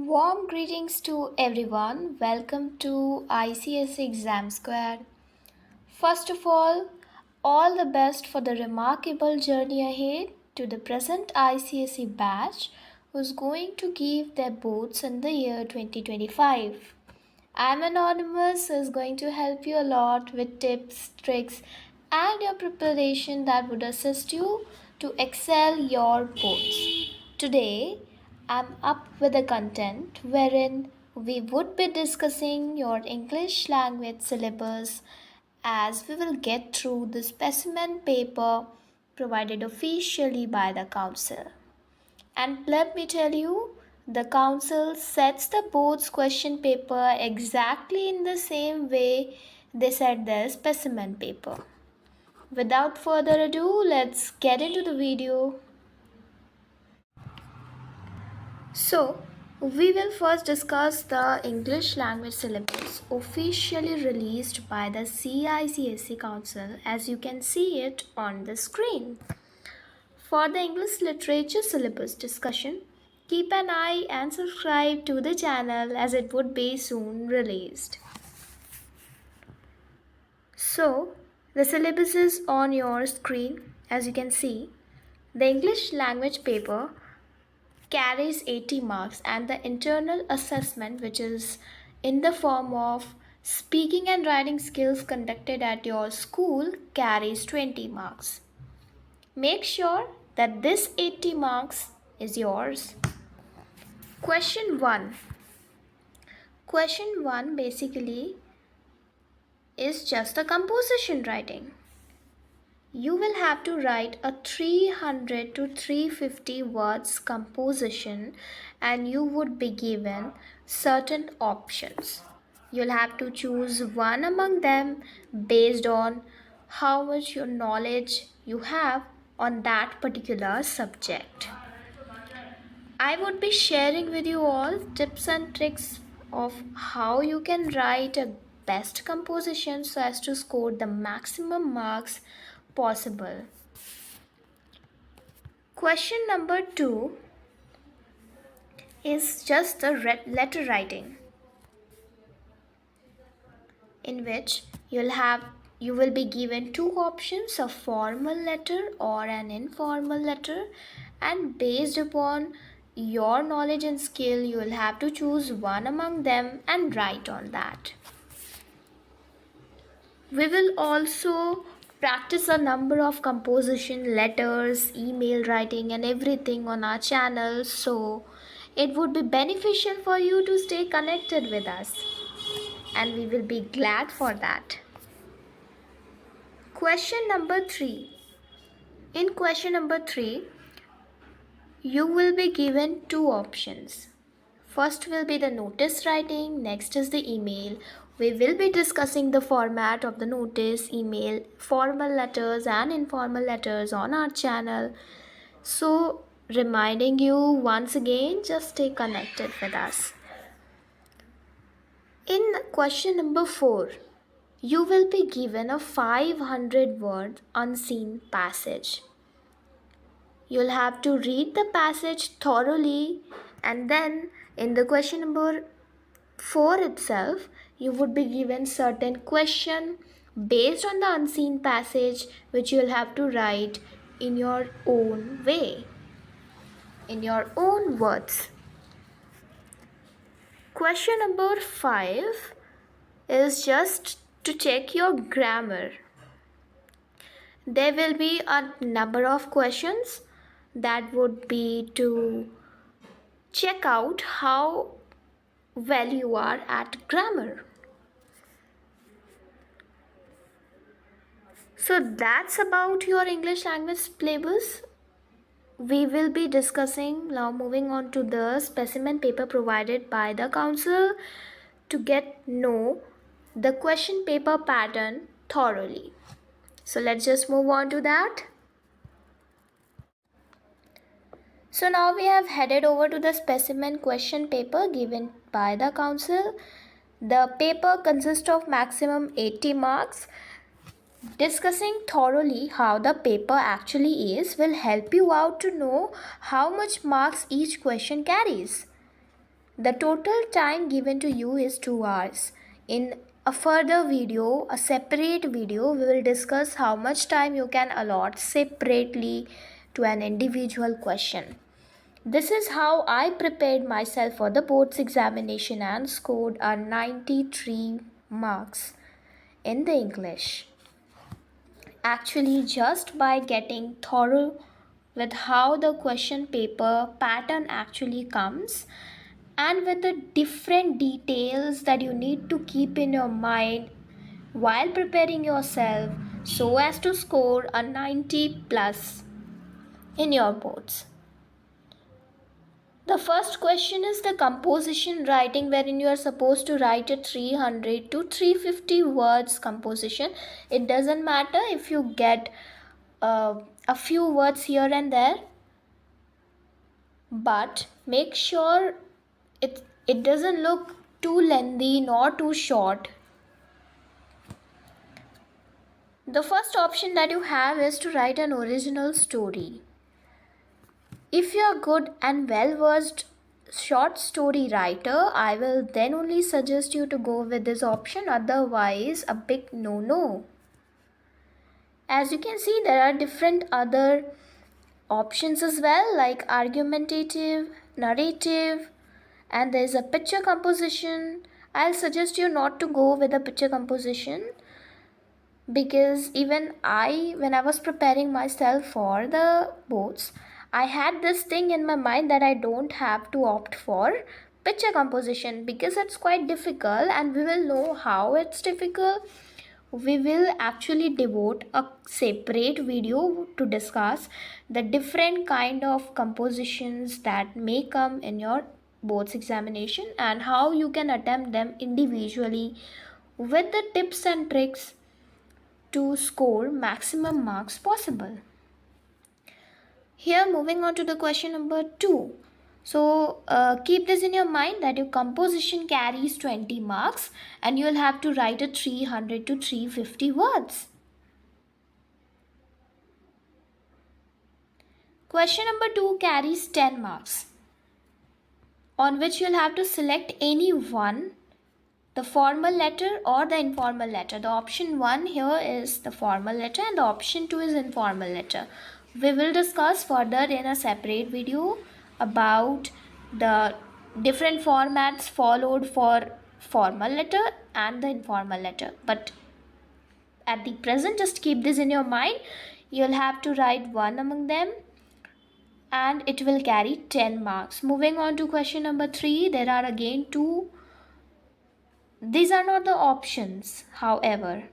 Warm greetings to everyone. Welcome to ICSE Exam Square. First of all the best for the remarkable journey ahead to the present ICSE batch who's going to give their boards in the year 2025. I'm Anonymous who is going to help you a lot with tips, tricks, and your preparation that would assist you to excel your boards. Today, I'm up with a content wherein we would be discussing your English language syllabus as we will get through the specimen paper provided officially by the council. And let me tell you, the council sets the board's question paper exactly in the same way they set their specimen paper. Without further ado, let's get into the video. So, we will first discuss the English language syllabus officially released by the ICSE Council, as you can see it on the screen. For the English literature syllabus discussion, keep an eye and subscribe to the channel as it would be soon released. So, the syllabus is on your screen. As you can see, the English language paper carries 80 marks and the internal assessment, which is in the form of speaking and writing skills conducted at your school, carries 20 marks. Make sure that this 80 marks is yours. Question 1. Question 1 basically is just a composition writing. You will have to write a 300 to 350 words composition and you would be given certain options. You'll have to choose one among them based on how much your knowledge you have on that particular subject. I would be sharing with you all tips and tricks of how you can write a best composition so as to score the maximum marks possible. Question number 2 is just the letter writing, in which you will be given two options, a formal letter or an informal letter, and based upon your knowledge and skill you will have to choose one among them and write on that. We will also practice a number of composition, letters, email writing and everything on our channel, so it would be beneficial for you to stay connected with us and we will be glad for that. Question number 3. In question number 3, you will be given two options. First will be the notice writing, next is the email. We will be discussing the format of the notice, email, formal letters and informal letters on our channel. So, reminding you once again, just stay connected with us. In question number 4, you will be given a 500 word unseen passage. You'll have to read the passage thoroughly, and then in the question number 4 itself, you would be given certain question based on the unseen passage which you'll have to write in your own way, in your own words. Question number 5 is just to check your grammar. There will be a number of questions that would be to check out how well you are at grammar. So that's about your English language syllabus. We will be discussing now, moving on to the specimen paper provided by the council to get know the question paper pattern thoroughly. So let's just move on to that. So now we have headed over to the specimen question paper given by the council. The paper consists of maximum 80 marks. Discussing thoroughly how the paper actually is will help you out to know how much marks each question carries. The total time given to you is 2 hours. In a further video, a separate video, we will discuss how much time you can allot separately to an individual question. This is how I prepared myself for the board's examination and scored a 93 marks in the English. Actually, just by getting thorough with how the question paper pattern actually comes and with the different details that you need to keep in your mind while preparing yourself so as to score a 90 plus in your boards. The first question is the composition writing, wherein you are supposed to write a 300 to 350 words composition. It doesn't matter if you get a few words here and there, but make sure it doesn't look too lengthy nor too short. The first option that you have is to write an original story. If you are good and well versed short story writer, I will then only suggest you to go with this option, otherwise a big no. As you can see, there are different other options as well, like argumentative, narrative, and there is a picture composition. I'll suggest you not to go with a picture composition, because even when I was preparing myself for the boards, I had this thing in my mind that I don't have to opt for picture composition because it's quite difficult, and we will know how it's difficult. We will actually devote a separate video to discuss the different kind of compositions that may come in your boards examination and how you can attempt them individually with the tips and tricks to score maximum marks possible. Here, moving on to the question number 2. So keep this in your mind that your composition carries 20 marks and you'll have to write a 300 to 350 words. Question number 2 carries 10 marks, on which you'll have to select any one, the formal letter or the informal letter. The option 1 here is the formal letter and the option 2 is informal letter. We will discuss further in a separate video about the different formats followed for formal letter and the informal letter. But at the present, just keep this in your mind. You'll have to write one among them and it will carry 10 marks. Moving on to question number 3, there are again two. These are not the options, however.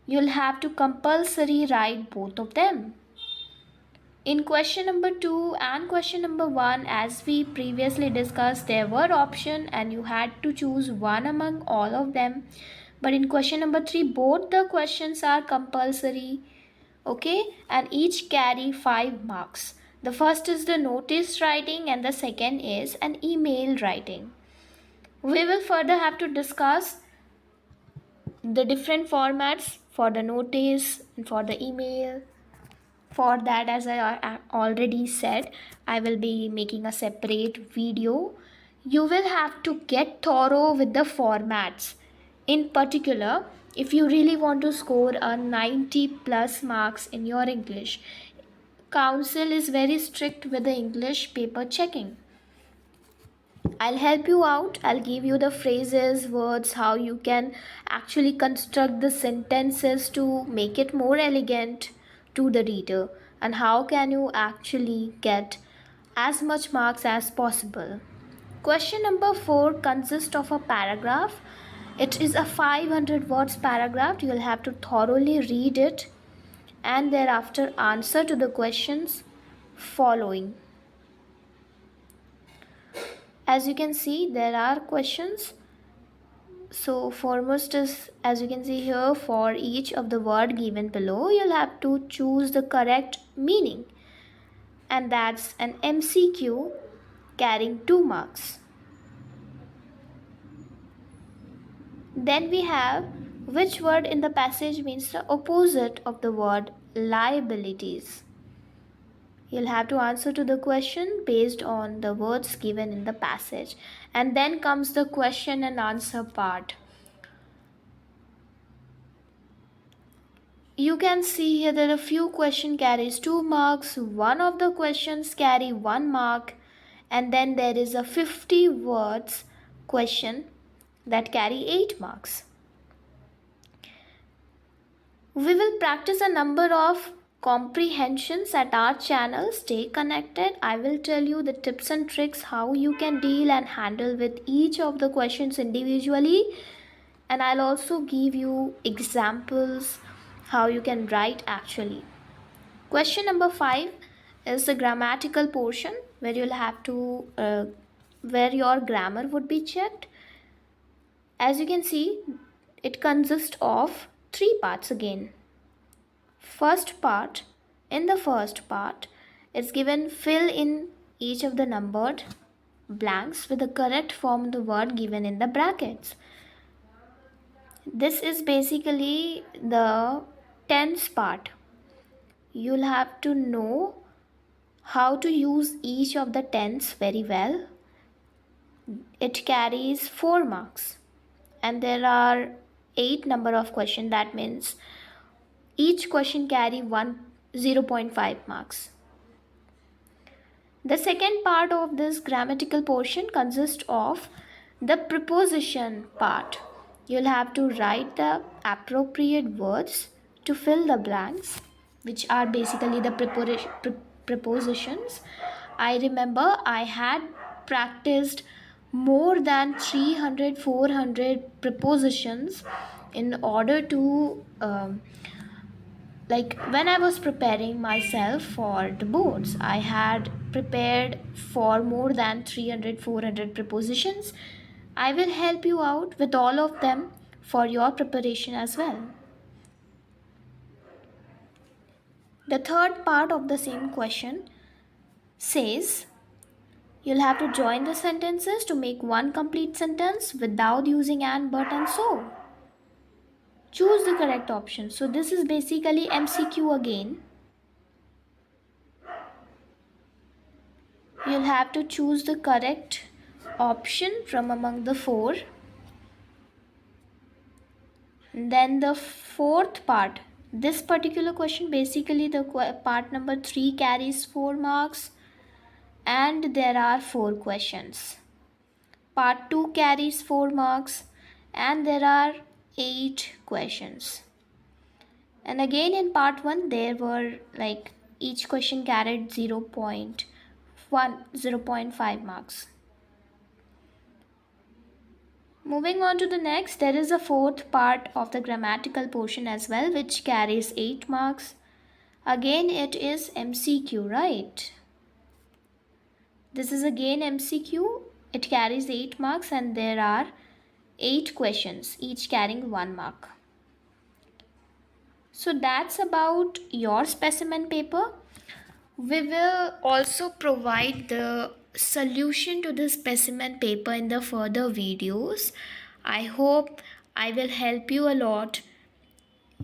You'll have to compulsory write both of them. In question number 2 and question number 1, as we previously discussed, there were options and you had to choose one among all of them. But in question number 3, both the questions are compulsory, okay, and each carry 5 marks. The first is the notice writing and the second is an email writing. We will further have to discuss the different formats for the notice and for the email. For that, as I already said, I will be making a separate video. You will have to get thorough with the formats. In particular, if you really want to score a 90 plus marks in your English, Council is very strict with the English paper checking. I'll help you out. I'll give you the phrases, words, how you can actually construct the sentences to make it more elegant to the reader, and how can you actually get as much marks as possible. Question number 4 consists of a paragraph. It is a 500 words paragraph. You will have to thoroughly read it and thereafter answer to the questions following. As you can see, there are questions. So foremost is, as you can see here, for each of the word given below, you'll have to choose the correct meaning, and that's an MCQ carrying 2 marks. Then we have which word in the passage means the opposite of the word liabilities. You'll have to answer to the question based on the words given in the passage. And then comes the question and answer part. You can see here that a few question carries 2 marks, one of the questions carry 1 mark, and then there is a 50 words question that carry 8 marks. We will practice a number of comprehensions at our channel. Stay connected. I will tell you the tips and tricks how you can deal and handle with each of the questions individually, and I'll also give you examples how you can write actually. Question number 5 is the grammatical portion where you'll have to where your grammar would be checked. As you can see, it consists of 3 parts again. In the first part, it's given fill in each of the numbered blanks with the correct form of the word given in the brackets. This is basically the tense part. You'll have to know how to use each of the tense very well. It carries 4 marks and there are 8 number of questions. That means each question carry 0.5 marks. The second part of this grammatical portion consists of the preposition part. You'll have to write the appropriate words to fill the blanks, which are basically the prepositions. I remember I had practiced more than 300-400 prepositions in order to when I was preparing myself for the boards. I had prepared for more than 300-400 prepositions. I will help you out with all of them for your preparation as well. The third part of the same question says you'll have to join the sentences to make one complete sentence without using and, but, and so. Choose the correct option. So this is basically MCQ again. You'll have to choose the correct option from among the 4. Then the fourth part, this particular question, basically the part number 3 carries 4 marks and there are 4 questions. Part 2 carries 4 marks and there are 8 questions. And again in part 1 there were each question carried 0.5 marks. Moving on to the next, there is a fourth part of the grammatical portion as well, which carries 8 marks. Again it is MCQ, right? This is again MCQ. It carries 8 marks and there are 8 questions, each carrying 1 mark. So that's about your specimen paper. We will also provide the solution to the specimen paper in the further videos. I hope I will help you a lot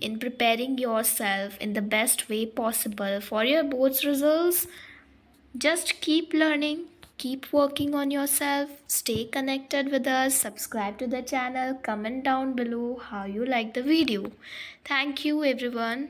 in preparing yourself in the best way possible for your boards results. Just keep learning, keep working on yourself, stay connected with us, subscribe to the channel, comment down below how you like the video. Thank you everyone.